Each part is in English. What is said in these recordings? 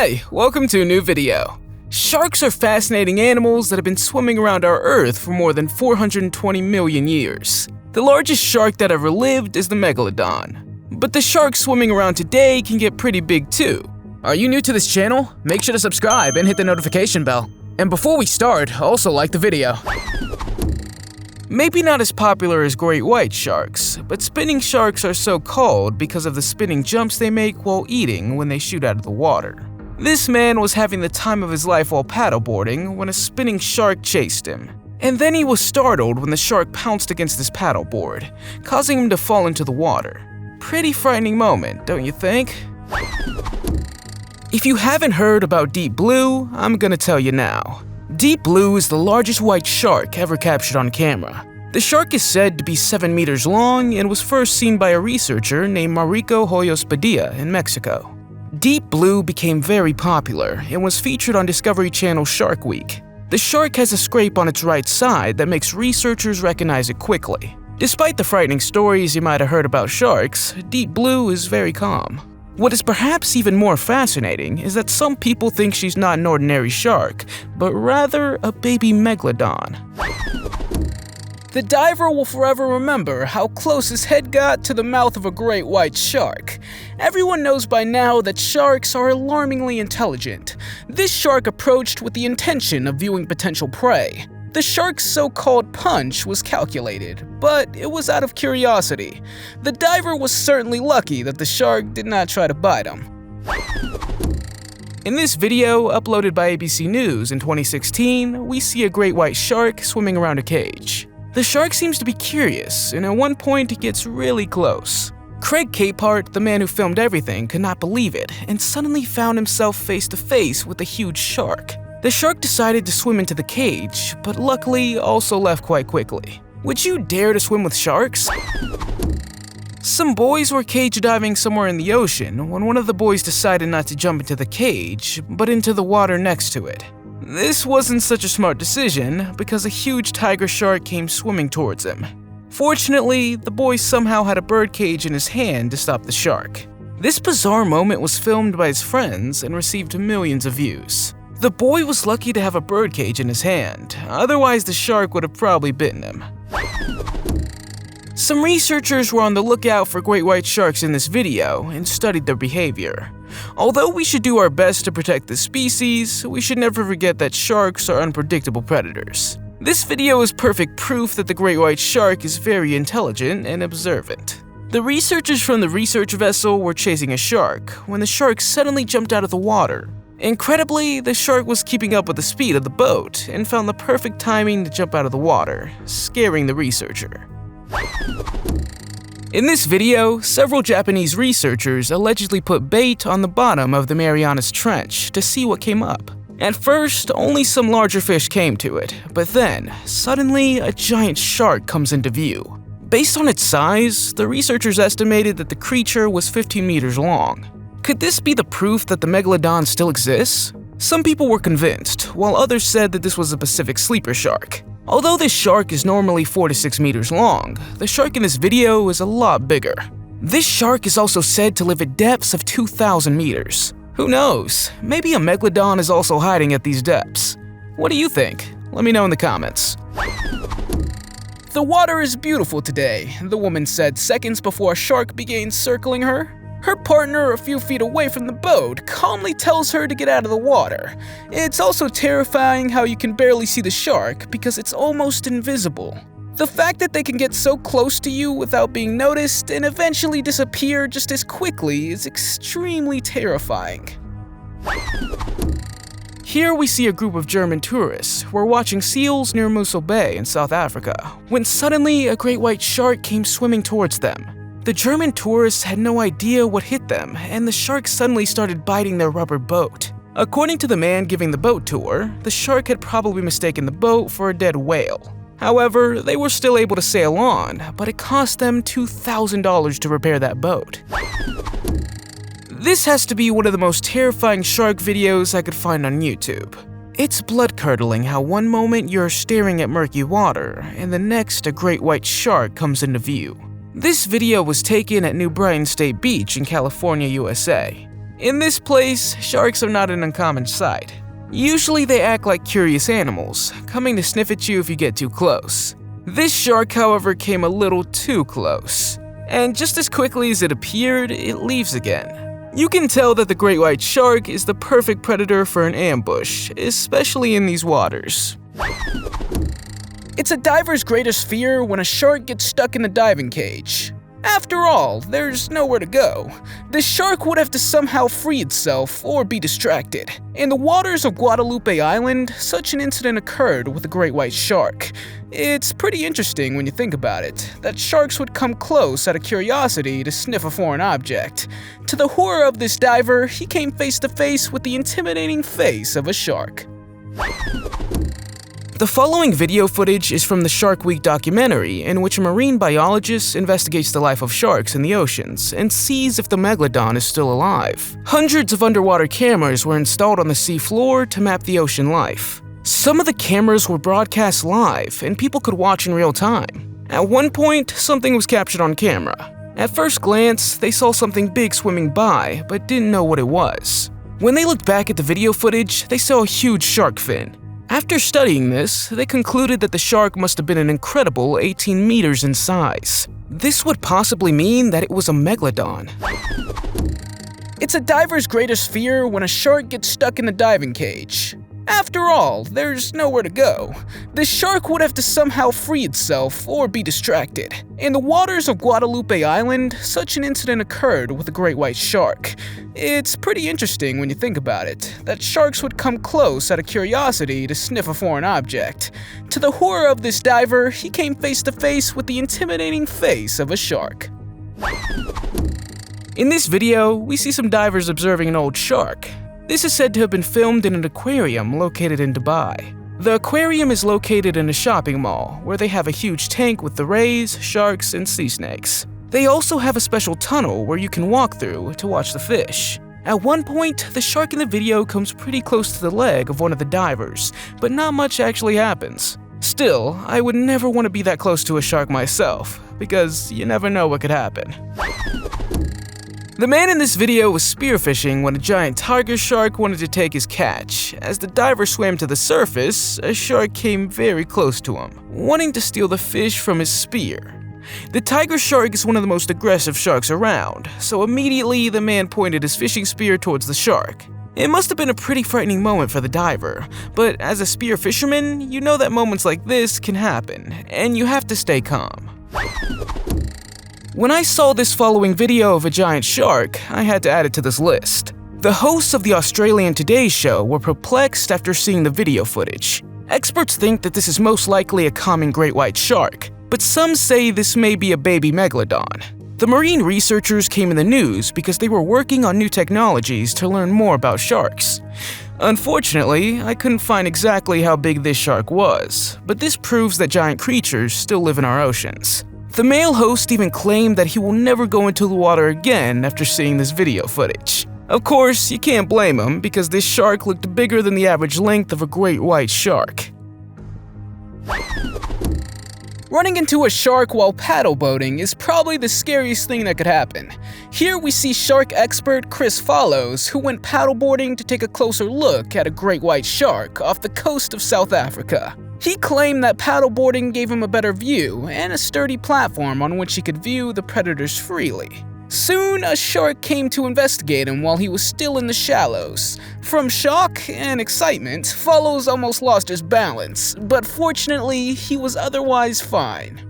Hey, welcome to a new video. Sharks are fascinating animals that have been swimming around our Earth for more than 420 million years. The largest shark that ever lived is the megalodon. But the sharks swimming around today can get pretty big too. Are you new to this channel? Make sure to subscribe and hit the notification bell. And before we start, also like the video. Maybe not as popular as great white sharks, but spinning sharks are so called because of the spinning jumps they make while eating when they shoot out of the water. This man was having the time of his life while paddleboarding when a spinning shark chased him. And then he was startled when the shark pounced against his paddleboard, causing him to fall into the water. Pretty frightening moment, don't you think? If you haven't heard about deep blue, I'm gonna tell you now. Deep blue is the largest white shark ever captured on camera. The shark is said to be 7 meters long and was first seen by a researcher named Marico Hoyos Padilla in Mexico. Deep blue became very popular and was featured on Discovery Channel's Shark Week. The shark has a scrape on its right side that makes researchers recognize it quickly. Despite the frightening stories you might have heard about sharks, deep blue is very calm. What is perhaps even more fascinating is that some people think she's not an ordinary shark, but rather a baby megalodon. The diver will forever remember how close his head got to the mouth of a great white shark. Everyone knows by now that sharks are alarmingly intelligent. This shark approached with the intention of viewing potential prey. The shark's so-called punch was calculated, but it was out of curiosity. The diver was certainly lucky that the shark did not try to bite him. In this video, uploaded by ABC News in 2016, we see a great white shark swimming around a cage. The shark seems to be curious, and at one point it gets really close. Craig Capehart, the man who filmed everything, could not believe it, and suddenly found himself face to face with a huge shark. The shark decided to swim into the cage, but luckily also left quite quickly. Would you dare to swim with sharks? Some boys were cage diving somewhere in the ocean when one of the boys decided not to jump into the cage, but into the water next to it. This wasn't such a smart decision because a huge tiger shark came swimming towards him. Fortunately, the boy somehow had a bird cage in his hand to stop the shark. This bizarre moment was filmed by his friends and received millions of views. The boy was lucky to have a bird cage in his hand, otherwise the shark would have probably bitten him. Some researchers were on the lookout for great white sharks in this video and studied their behavior. Although we should do our best to protect the species, we should never forget that sharks are unpredictable predators. This video is perfect proof that the great white shark is very intelligent and observant. The researchers from the research vessel were chasing a shark when the shark suddenly jumped out of the water. Incredibly, the shark was keeping up with the speed of the boat and found the perfect timing to jump out of the water, scaring the researcher. In this video, several Japanese researchers allegedly put bait on the bottom of the Marianas Trench to see what came up. At first, only some larger fish came to it, but then, suddenly, a giant shark comes into view. Based on its size, the researchers estimated that the creature was 15 meters long. Could this be the proof that the megalodon still exists? Some people were convinced, while others said that this was a Pacific sleeper shark. Although this shark is normally 4 to 6 meters long, the shark in this video is a lot bigger. This shark is also said to live at depths of 2,000 meters. Who knows, maybe a megalodon is also hiding at these depths. What do you think? Let me know in the comments. The water is beautiful today, the woman said seconds before a shark began circling her. Her partner, a few feet away from the boat, calmly tells her to get out of the water. It's also terrifying how you can barely see the shark because it's almost invisible. The fact that they can get so close to you without being noticed and eventually disappear just as quickly is extremely terrifying. Here we see a group of German tourists who are watching seals near Mussel Bay in South Africa, when suddenly a great white shark came swimming towards them. The German tourists had no idea what hit them, and the shark suddenly started biting their rubber boat. According to the man giving the boat tour, the shark had probably mistaken the boat for a dead whale. However, they were still able to sail on, but it cost them $2,000 to repair that boat. This has to be one of the most terrifying shark videos I could find on YouTube. It's blood-curdling how one moment you're staring at murky water, and the next a great white shark comes into view. This video was taken at New Brighton State Beach in California, USA. In this place, sharks are not an uncommon sight. Usually they act like curious animals, coming to sniff at you if you get too close. This shark, however, came a little too close. And just as quickly as it appeared, it leaves again. You can tell that the great white shark is the perfect predator for an ambush, especially in these waters. It's a diver's greatest fear when a shark gets stuck in the diving cage. After all, there's nowhere to go. The shark would have to somehow free itself or be distracted. In the waters of Guadalupe Island, such an incident occurred with a great white shark. It's pretty interesting when you think about it, that sharks would come close out of curiosity to sniff a foreign object. To the horror of this diver, he came face to face with the intimidating face of a shark. The following video footage is from the Shark Week documentary, in which a marine biologist investigates the life of sharks in the oceans and sees if the megalodon is still alive. Hundreds of underwater cameras were installed on the sea floor to map the ocean life. Some of the cameras were broadcast live, and people could watch in real time. At one point, something was captured on camera. At first glance, they saw something big swimming by, but didn't know what it was. When they looked back at the video footage, they saw a huge shark fin. After studying this, they concluded that the shark must have been an incredible 18 meters in size. This would possibly mean that it was a megalodon. It's a diver's greatest fear when a shark gets stuck in the diving cage. After all, there's nowhere to go. The shark would have to somehow free itself or be distracted. In the waters of Guadalupe Island, such an incident occurred with a great white shark. It's pretty interesting when you think about it, that sharks would come close out of curiosity to sniff a foreign object. To the horror of this diver, he came face to face with the intimidating face of a shark. In this video, we see some divers observing an old shark. This is said to have been filmed in an aquarium located in Dubai. The aquarium is located in a shopping mall, where they have a huge tank with the rays, sharks, and sea snakes. They also have a special tunnel where you can walk through to watch the fish. At one point, the shark in the video comes pretty close to the leg of one of the divers, but not much actually happens. Still, I would never want to be that close to a shark myself, because you never know what could happen. The man in this video was spearfishing when a giant tiger shark wanted to take his catch. As the diver swam to the surface, a shark came very close to him, wanting to steal the fish from his spear. The tiger shark is one of the most aggressive sharks around, so immediately the man pointed his fishing spear towards the shark. It must have been a pretty frightening moment for the diver, but as a spear fisherman, you know that moments like this can happen, and you have to stay calm. When I saw this following video of a giant shark, I had to add it to this list. The hosts of the Australian Today show were perplexed after seeing the video footage. Experts think that this is most likely a common great white shark, but some say this may be a baby megalodon. The marine researchers came in the news because they were working on new technologies to learn more about sharks. Unfortunately, I couldn't find exactly how big this shark was, but this proves that giant creatures still live in our oceans. The male host even claimed that he will never go into the water again after seeing this video footage. Of course, you can't blame him because this shark looked bigger than the average length of a great white shark. Running into a shark while paddle boating is probably the scariest thing that could happen. Here we see shark expert Chris Follows, who went paddleboarding to take a closer look at a great white shark off the coast of South Africa. He claimed that paddleboarding gave him a better view and a sturdy platform on which he could view the predators freely. Soon, a shark came to investigate him while he was still in the shallows. From shock and excitement, Follows almost lost his balance, but fortunately, he was otherwise fine.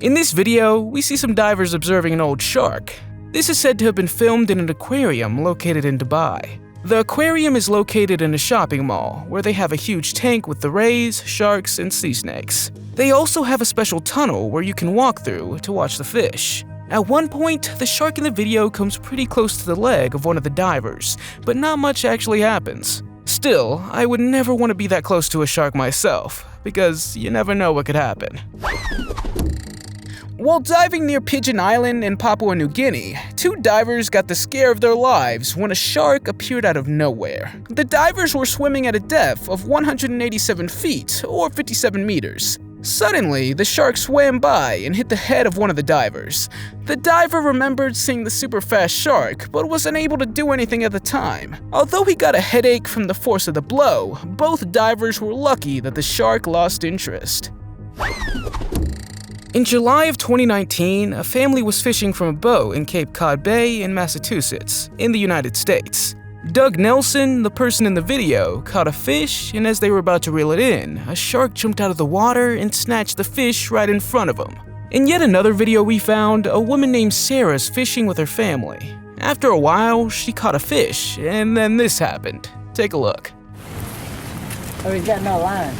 In this video, we see some divers observing an old shark. This is said to have been filmed in an aquarium located in Dubai. The aquarium is located in a shopping mall, where they have a huge tank with the rays, sharks, and sea snakes. They also have a special tunnel where you can walk through to watch the fish. At one point, the shark in the video comes pretty close to the leg of one of the divers, but not much actually happens. Still, I would never want to be that close to a shark myself, because you never know what could happen. While diving near Pigeon Island in Papua New Guinea, two divers got the scare of their lives when a shark appeared out of nowhere. The divers were swimming at a depth of 187 feet, or 57 meters. Suddenly, the shark swam by and hit the head of one of the divers. The diver remembered seeing the super fast shark, but was unable to do anything at the time. Although he got a headache from the force of the blow, both divers were lucky that the shark lost interest. In July of 2019, a family was fishing from a boat in Cape Cod Bay in Massachusetts, in the United States. Doug Nelson, the person in the video, caught a fish, and as they were about to reel it in, a shark jumped out of the water and snatched the fish right in front of him. In yet another video we found, a woman named Sarah's fishing with her family. After a while, she caught a fish, and then this happened. Take a look. Oh, he's got no line.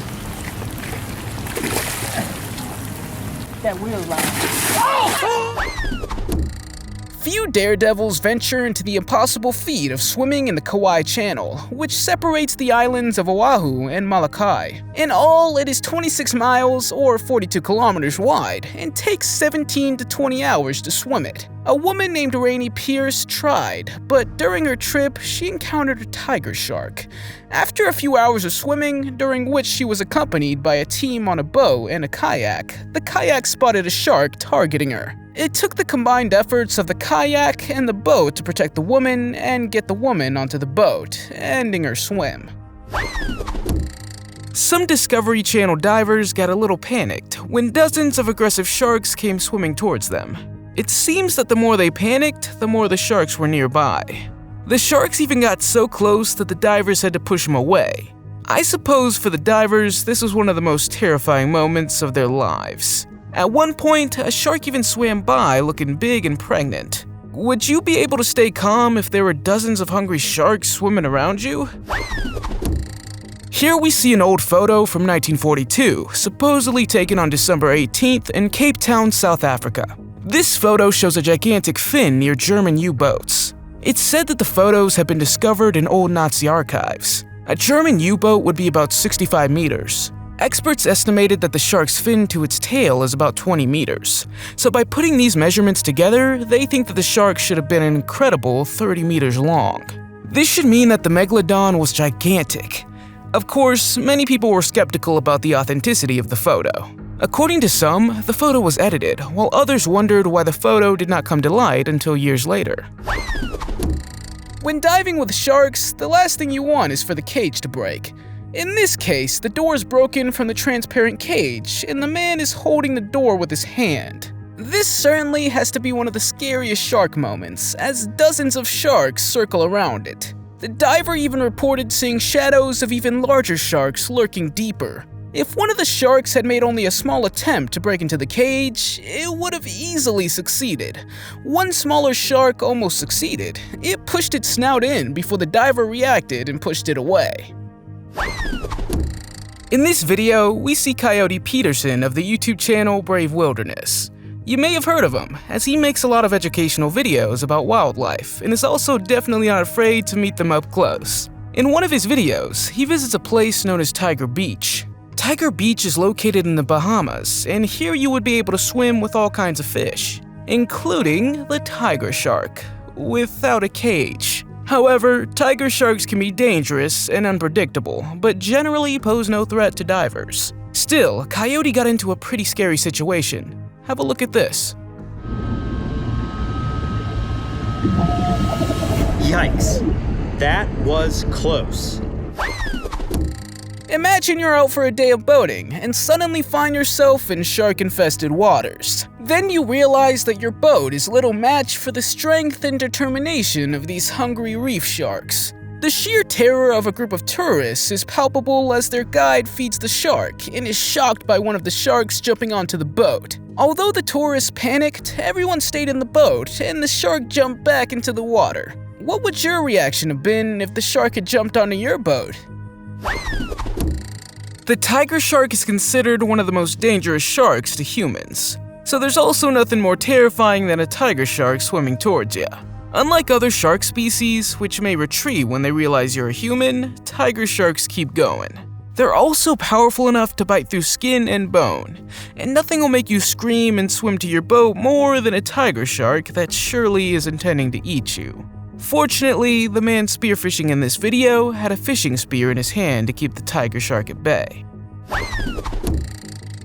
That wheel line. Few daredevils venture into the impossible feat of swimming in the Kauai Channel, which separates the islands of Oahu and Molokai. In all, it is 26 miles or 42 kilometers wide and takes 17 to 20 hours to swim it. A woman named Rainey Pierce tried, but during her trip, she encountered a tiger shark. After a few hours of swimming, during which she was accompanied by a team on a boat and a kayak, the kayak spotted a shark targeting her. It took the combined efforts of the kayak and the boat to protect the woman and get the woman onto the boat, ending her swim. Some Discovery Channel divers got a little panicked when dozens of aggressive sharks came swimming towards them. It seems that the more they panicked, the more the sharks were nearby. The sharks even got so close that the divers had to push them away. I suppose for the divers, this was one of the most terrifying moments of their lives. At one point, a shark even swam by looking big and pregnant. Would you be able to stay calm if there were dozens of hungry sharks swimming around you? Here we see an old photo from 1942, supposedly taken on December 18th in Cape Town, South Africa. This photo shows a gigantic fin near German U-boats. It's said that the photos have been discovered in old Nazi archives. A German U-boat would be about 65 meters. Experts estimated that the shark's fin to its tail is about 20 meters. So by putting these measurements together, they think that the shark should have been an incredible 30 meters long. This should mean that the megalodon was gigantic. Of course, many people were skeptical about the authenticity of the photo. According to some, the photo was edited, while others wondered why the photo did not come to light until years later. When diving with sharks, the last thing you want is for the cage to break. In this case, the door is broken from the transparent cage, and the man is holding the door with his hand. This certainly has to be one of the scariest shark moments, as dozens of sharks circle around it. The diver even reported seeing shadows of even larger sharks lurking deeper. If one of the sharks had made only a small attempt to break into the cage, it would have easily succeeded. One smaller shark almost succeeded. It pushed its snout in before the diver reacted and pushed it away. In this video, we see Coyote Peterson of the YouTube channel Brave Wilderness. You may have heard of him, as he makes a lot of educational videos about wildlife and is also definitely not afraid to meet them up close. In one of his videos, he visits a place known as Tiger Beach. Tiger Beach is located in the Bahamas, and here you would be able to swim with all kinds of fish, including the tiger shark, without a cage. However, tiger sharks can be dangerous and unpredictable, but generally pose no threat to divers. Still, Coyote got into a pretty scary situation. Have a look at this. Yikes. That was close. Imagine you're out for a day of boating and suddenly find yourself in shark-infested waters. Then you realize that your boat is little match for the strength and determination of these hungry reef sharks. The sheer terror of a group of tourists is palpable as their guide feeds the shark and is shocked by one of the sharks jumping onto the boat. Although the tourists panicked, everyone stayed in the boat and the shark jumped back into the water. What would your reaction have been if the shark had jumped onto your boat? The tiger shark is considered one of the most dangerous sharks to humans. So there's also nothing more terrifying than a tiger shark swimming towards you. Unlike other shark species, which may retreat when they realize you're a human, tiger sharks keep going. They're also powerful enough to bite through skin and bone, and nothing will make you scream and swim to your boat more than a tiger shark that surely is intending to eat you. Fortunately, the man spearfishing in this video had a fishing spear in his hand to keep the tiger shark at bay.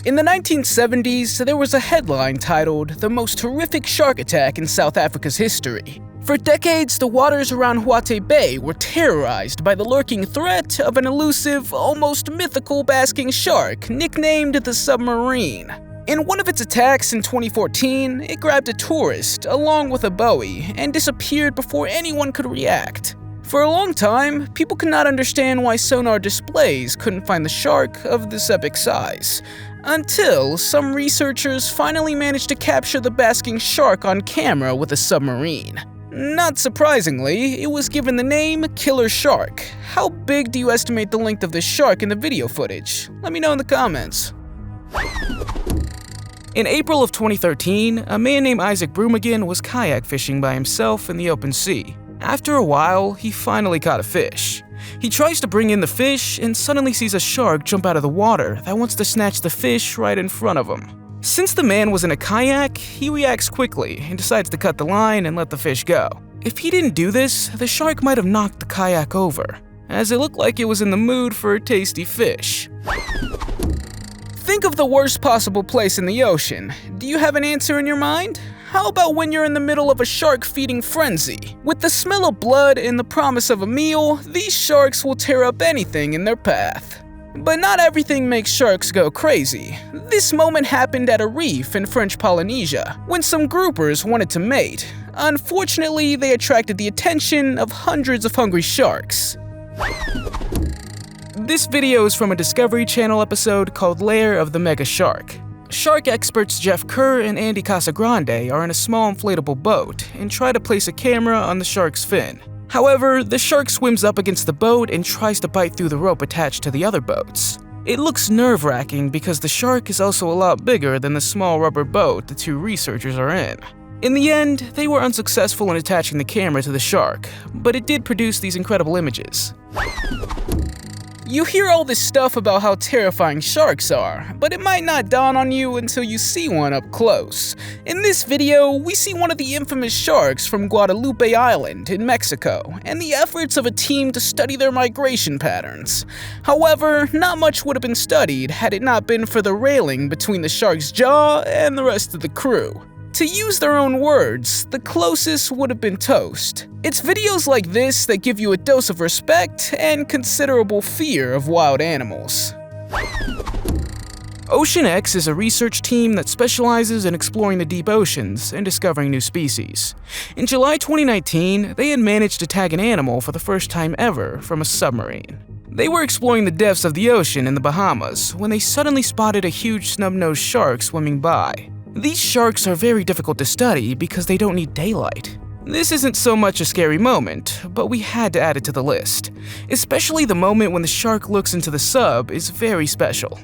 In the 1970s, there was a headline titled, "The Most Horrific Shark Attack in South Africa's History." For decades, the waters around Hwate Bay were terrorized by the lurking threat of an elusive, almost mythical basking shark nicknamed the Submarine. In one of its attacks in 2014, it grabbed a tourist along with a buoy and disappeared before anyone could react. For a long time, people could not understand why sonar displays couldn't find the shark of this epic size, until some researchers finally managed to capture the basking shark on camera with a submarine. Not surprisingly, it was given the name Killer Shark. How big do you estimate the length of this shark in the video footage? Let me know in the comments. In April of 2013, a man named Isaac Brumigan was kayak fishing by himself in the open sea. After a while, he finally caught a fish. He tries to bring in the fish and suddenly sees a shark jump out of the water that wants to snatch the fish right in front of him. Since the man was in a kayak, he reacts quickly and decides to cut the line and let the fish go. If he didn't do this, the shark might have knocked the kayak over, as it looked like it was in the mood for a tasty fish. Think of the worst possible place in the ocean. Do you have an answer in your mind? How about when you're in the middle of a shark feeding frenzy? With the smell of blood and the promise of a meal, these sharks will tear up anything in their path. But not everything makes sharks go crazy. This moment happened at a reef in French Polynesia, when some groupers wanted to mate. Unfortunately, they attracted the attention of hundreds of hungry sharks. This video is from a Discovery Channel episode called Lair of the Mega Shark. Shark experts Jeff Kerr and Andy Casagrande are in a small inflatable boat and try to place a camera on the shark's fin. However, the shark swims up against the boat and tries to bite through the rope attached to the other boats. It looks nerve-wracking because the shark is also a lot bigger than the small rubber boat the two researchers are in. In the end, they were unsuccessful in attaching the camera to the shark, but it did produce these incredible images. You hear all this stuff about how terrifying sharks are, but it might not dawn on you until you see one up close. In this video, we see one of the infamous sharks from Guadalupe Island in Mexico, and the efforts of a team to study their migration patterns. However, not much would have been studied had it not been for the railing between the shark's jaw and the rest of the crew. To use their own words, the closest would have been toast. It's videos like this that give you a dose of respect and considerable fear of wild animals. OceanX is a research team that specializes in exploring the deep oceans and discovering new species. In July 2019, they had managed to tag an animal for the first time ever from a submarine. They were exploring the depths of the ocean in the Bahamas when they suddenly spotted a huge snub-nosed shark swimming by. These sharks are very difficult to study because they don't need daylight. This isn't so much a scary moment, but we had to add it to the list. Especially the moment when the shark looks into the sub is very special.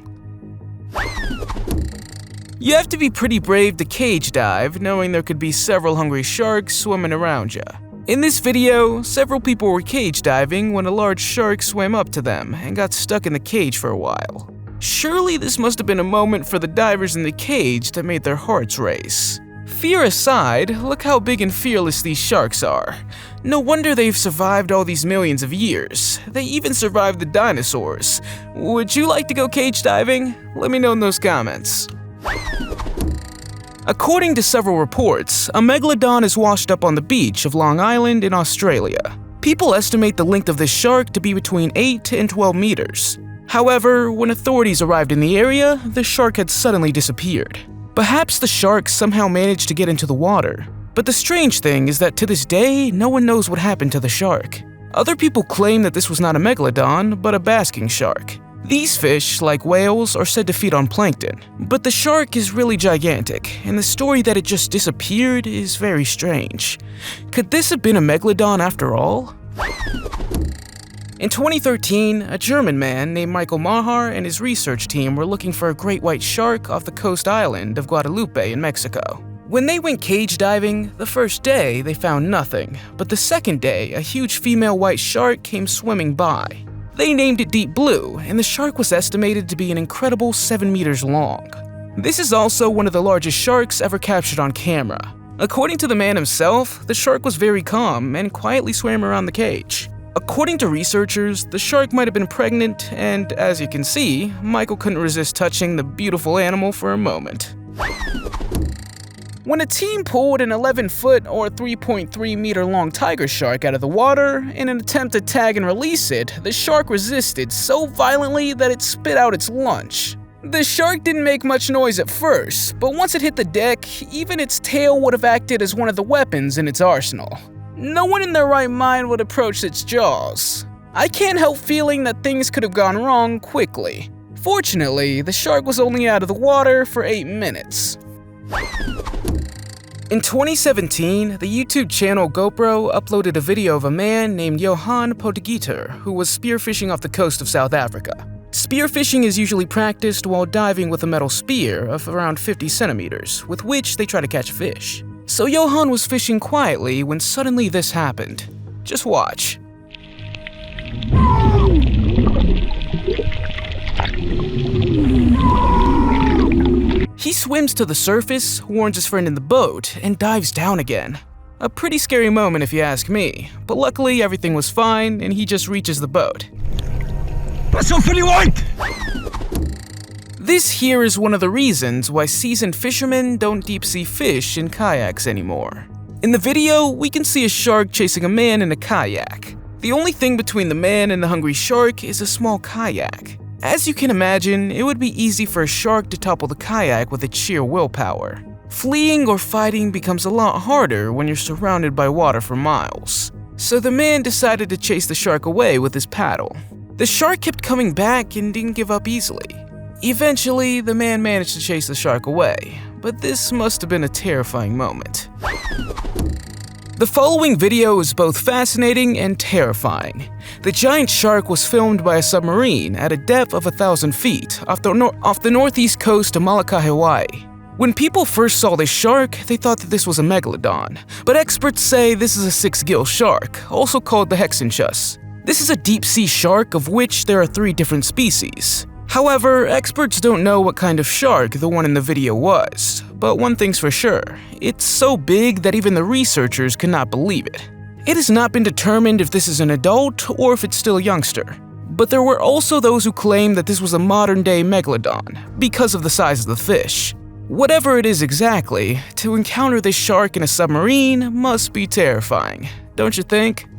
You have to be pretty brave to cage dive, knowing there could be several hungry sharks swimming around you. In this video, several people were cage diving when a large shark swam up to them and got stuck in the cage for a while. Surely this must have been a moment for the divers in the cage that made their hearts race. Fear aside, look how big and fearless these sharks are. No wonder they've survived all these millions of years. They even survived the dinosaurs. Would you like to go cage diving? Let me know in those comments. According to several reports, a megalodon is washed up on the beach of Long Island in Australia. People estimate the length of this shark to be between 8 and 12 meters. However, when authorities arrived in the area, the shark had suddenly disappeared. Perhaps the shark somehow managed to get into the water. But the strange thing is that to this day, no one knows what happened to the shark. Other people claim that this was not a megalodon, but a basking shark. These fish, like whales, are said to feed on plankton. But the shark is really gigantic, and the story that it just disappeared is very strange. Could this have been a megalodon after all? In 2013, a German man named Michael Mahar and his research team were looking for a great white shark off the coast island of Guadalupe in Mexico. When they went cage diving, the first day they found nothing, but the second day a huge female white shark came swimming by. They named it Deep Blue, and the shark was estimated to be an incredible 7 meters long. This is also one of the largest sharks ever captured on camera. According to the man himself, the shark was very calm and quietly swam around the cage. According to researchers, the shark might have been pregnant, and as you can see, Michael couldn't resist touching the beautiful animal for a moment. When a team pulled an 11-foot or 3.3-meter long tiger shark out of the water in an attempt to tag and release it, the shark resisted so violently that it spit out its lunch. The shark didn't make much noise at first, but once it hit the deck, even its tail would have acted as one of the weapons in its arsenal. No one in their right mind would approach its jaws. I can't help feeling that things could have gone wrong quickly. Fortunately, the shark was only out of the water for 8 minutes. In 2017, the YouTube channel GoPro uploaded a video of a man named Johan Potgieter who was spearfishing off the coast of South Africa. Spearfishing is usually practiced while diving with a metal spear of around 50 centimeters, with which they try to catch fish. So Johan was fishing quietly when suddenly this happened. Just watch. He swims to the surface, warns his friend in the boat, and dives down again. A pretty scary moment if you ask me, but luckily everything was fine and he just reaches the boat. This here is one of the reasons why seasoned fishermen don't deep-sea fish in kayaks anymore. In the video, we can see a shark chasing a man in a kayak. The only thing between the man and the hungry shark is a small kayak. As you can imagine, it would be easy for a shark to topple the kayak with its sheer willpower. Fleeing or fighting becomes a lot harder when you're surrounded by water for miles. So the man decided to chase the shark away with his paddle. The shark kept coming back and didn't give up easily. Eventually, the man managed to chase the shark away, but this must have been a terrifying moment. The following video is both fascinating and terrifying. The giant shark was filmed by a submarine at a depth of 1,000 feet off the northeast coast of Molokai, Hawaii. When people first saw this shark, they thought that this was a megalodon, but experts say this is a 6-gill shark, also called the Hexanchus. This is a deep-sea shark of which there are 3 different species. However, experts don't know what kind of shark the one in the video was, but one thing's for sure, it's so big that even the researchers cannot believe it. It has not been determined if this is an adult or if it's still a youngster, but there were also those who claim that this was a modern-day megalodon because of the size of the fish. Whatever it is exactly, to encounter this shark in a submarine must be terrifying, don't you think?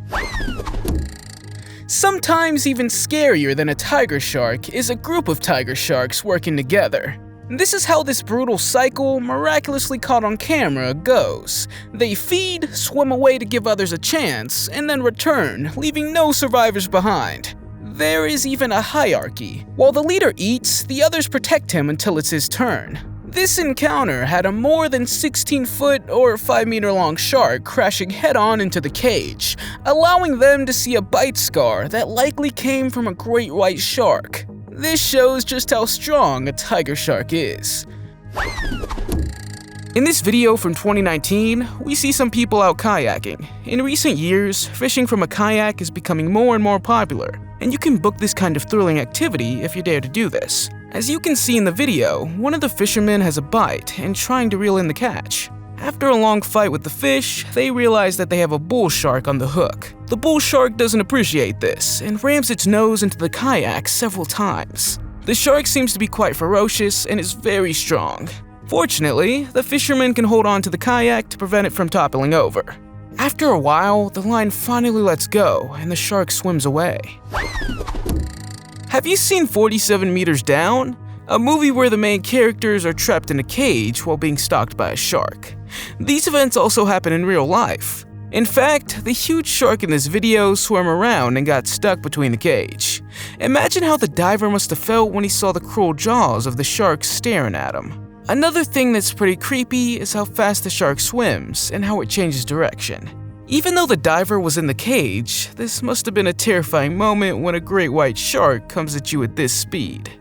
Sometimes even scarier than a tiger shark is a group of tiger sharks working together. This is how this brutal cycle, miraculously caught on camera, goes. They feed, swim away to give others a chance, and then return, leaving no survivors behind. There is even a hierarchy. While the leader eats, the others protect him until it's his turn. This encounter had a more than 16-foot or 5-meter long shark crashing head-on into the cage, allowing them to see a bite scar that likely came from a great white shark. This shows just how strong a tiger shark is. In this video from 2019, we see some people out kayaking. In recent years, fishing from a kayak is becoming more and more popular, and you can book this kind of thrilling activity if you dare to do this. As you can see in the video, one of the fishermen has a bite and trying to reel in the catch. After a long fight with the fish, they realize that they have a bull shark on the hook. The bull shark doesn't appreciate this and rams its nose into the kayak several times. The shark seems to be quite ferocious and is very strong. Fortunately, the fisherman can hold on to the kayak to prevent it from toppling over. After a while, the line finally lets go and the shark swims away. Have you seen 47 Meters Down? A movie where the main characters are trapped in a cage while being stalked by a shark. These events also happen in real life. In fact, the huge shark in this video swam around and got stuck between the cage. Imagine how the diver must have felt when he saw the cruel jaws of the shark staring at him. Another thing that's pretty creepy is how fast the shark swims and how it changes direction. Even though the diver was in the cage, this must have been a terrifying moment when a great white shark comes at you at this speed.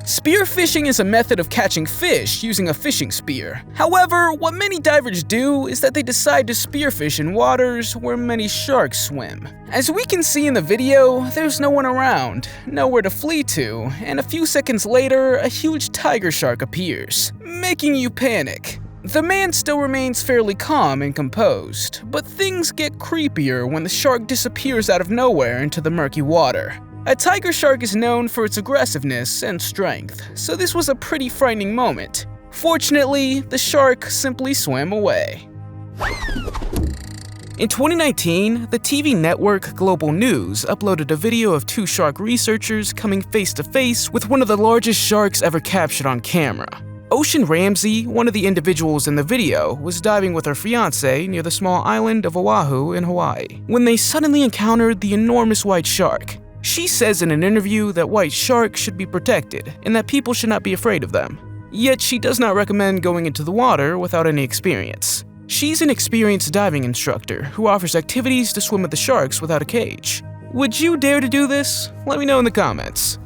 Spearfishing is a method of catching fish using a fishing spear. However, what many divers do is that they decide to spearfish in waters where many sharks swim. As we can see in the video, there's no one around, nowhere to flee to, and a few seconds later, a huge tiger shark appears, making you panic. The man still remains fairly calm and composed, but things get creepier when the shark disappears out of nowhere into the murky water. A tiger shark is known for its aggressiveness and strength, so this was a pretty frightening moment. Fortunately, the shark simply swam away. In 2019, the TV network Global News uploaded a video of two shark researchers coming face to face with one of the largest sharks ever captured on camera. Ocean Ramsey, one of the individuals in the video, was diving with her fiancé near the small island of Oahu in Hawaii when they suddenly encountered the enormous white shark. She says in an interview that white sharks should be protected and that people should not be afraid of them. Yet she does not recommend going into the water without any experience. She's an experienced diving instructor who offers activities to swim with the sharks without a cage. Would you dare to do this? Let me know in the comments.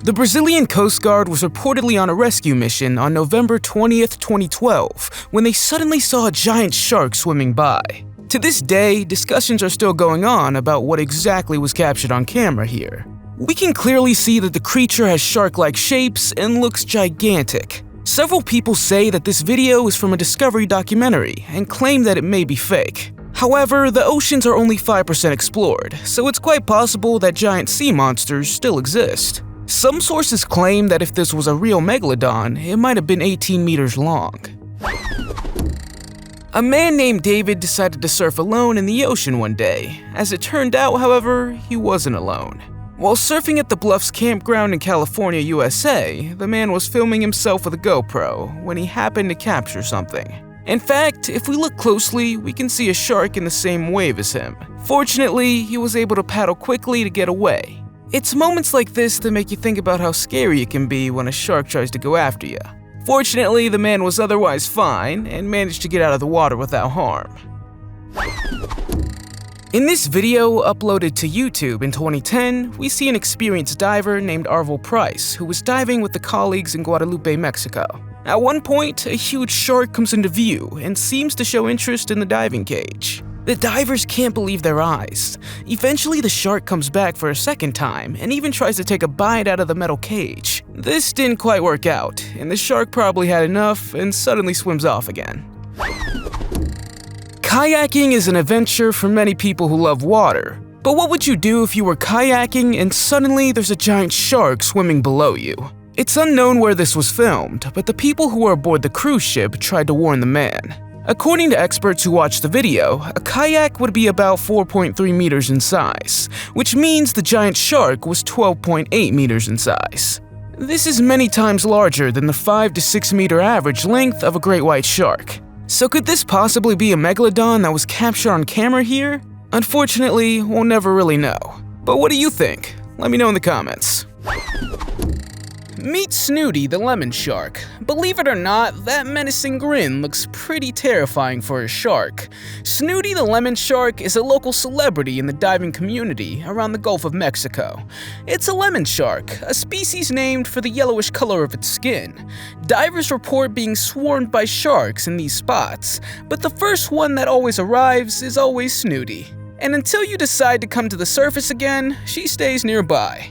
The Brazilian Coast Guard was reportedly on a rescue mission on November 20th, 2012, when they suddenly saw a giant shark swimming by. To this day, discussions are still going on about what exactly was captured on camera here. We can clearly see that the creature has shark-like shapes and looks gigantic. Several people say that this video is from a Discovery documentary and claim that it may be fake. However, the oceans are only 5% explored, so it's quite possible that giant sea monsters still exist. Some sources claim that if this was a real megalodon, it might have been 18 meters long. A man named David decided to surf alone in the ocean one day. As it turned out, however, he wasn't alone. While surfing at the Bluffs campground in California, USA, the man was filming himself with a GoPro when he happened to capture something. In fact, if we look closely, we can see a shark in the same wave as him. Fortunately, he was able to paddle quickly to get away. It's moments like this that make you think about how scary it can be when a shark tries to go after you. Fortunately, the man was otherwise fine and managed to get out of the water without harm. In this video, uploaded to YouTube in 2010, we see an experienced diver named Arvel Price who was diving with the colleagues in Guadalupe, Mexico. At one point, a huge shark comes into view and seems to show interest in the diving cage. The divers can't believe their eyes. Eventually, the shark comes back for a second time and even tries to take a bite out of the metal cage. This didn't quite work out, and the shark probably had enough and suddenly swims off again. Kayaking is an adventure for many people who love water. But what would you do if you were kayaking and suddenly there's a giant shark swimming below you? It's unknown where this was filmed, but the people who were aboard the cruise ship tried to warn the man. According to experts who watched the video, a kayak would be about 4.3 meters in size, which means the giant shark was 12.8 meters in size. This is many times larger than the 5 to 6 meter average length of a great white shark. So could this possibly be a megalodon that was captured on camera here? Unfortunately, we'll never really know. But what do you think? Let me know in the comments. Meet Snooty the lemon shark. Believe it or not, that menacing grin looks pretty terrifying for a shark. Snooty the lemon shark is a local celebrity in the diving community around the Gulf of Mexico. It's a lemon shark, a species named for the yellowish color of its skin. Divers report being swarmed by sharks in these spots, but the first one that always arrives is always Snooty. And until you decide to come to the surface again, she stays nearby.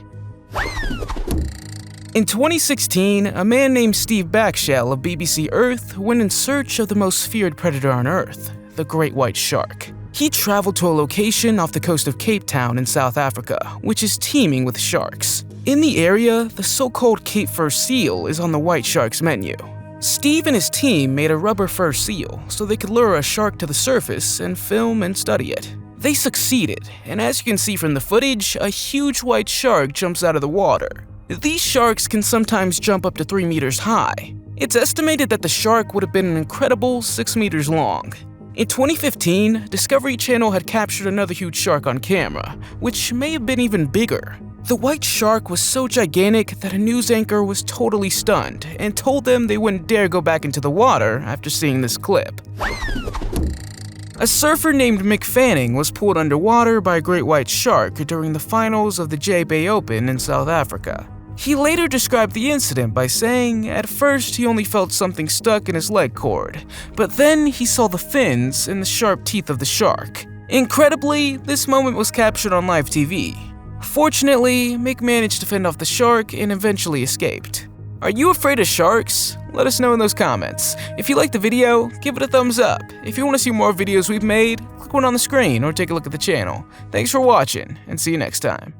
In 2016, a man named Steve Backshell of BBC Earth went in search of the most feared predator on Earth, the great white shark. He traveled to a location off the coast of Cape Town in South Africa, which is teeming with sharks. In the area, the so-called Cape Fur seal is on the white shark's menu. Steve and his team made a rubber fur seal so they could lure a shark to the surface and film and study it. They succeeded, and as you can see from the footage, a huge white shark jumps out of the water. These sharks can sometimes jump up to 3 meters high. It's estimated that the shark would have been an incredible 6 meters long. In 2015, Discovery Channel had captured another huge shark on camera, which may have been even bigger. The white shark was so gigantic that a news anchor was totally stunned and told them they wouldn't dare go back into the water after seeing this clip. A surfer named Mick Fanning was pulled underwater by a great white shark during the finals of the J-Bay Open in South Africa. He later described the incident by saying, at first he only felt something stuck in his leg cord, but then he saw the fins and the sharp teeth of the shark. Incredibly, this moment was captured on live TV. Fortunately, Mick managed to fend off the shark and eventually escaped. Are you afraid of sharks? Let us know in those comments. If you liked the video, give it a thumbs up. If you want to see more videos we've made, click one on the screen or take a look at the channel. Thanks for watching, and see you next time.